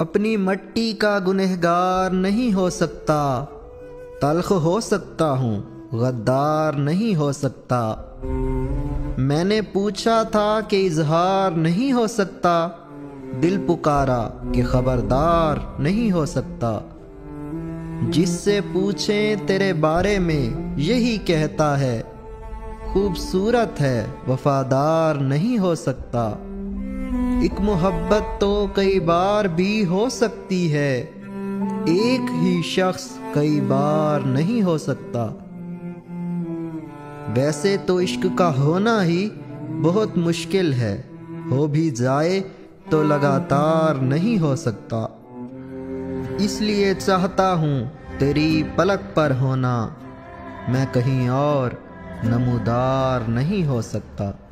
अपनी मट्टी का गुनहगार नहीं हो सकता, तल्ख हो सकता हूँ गद्दार नहीं हो सकता। मैंने पूछा था कि इजहार नहीं हो सकता, दिल पुकारा कि खबरदार नहीं हो सकता। जिससे पूछें तेरे बारे में यही कहता है, खूबसूरत है वफादार नहीं हो सकता। एक मोहब्बत तो कई बार भी हो सकती है, एक ही शख्स कई बार नहीं हो सकता। वैसे तो इश्क का होना ही बहुत मुश्किल है, हो भी जाए तो लगातार नहीं हो सकता। इसलिए चाहता हूँ तेरी पलक पर होना, मैं कहीं और नमूदार नहीं हो सकता।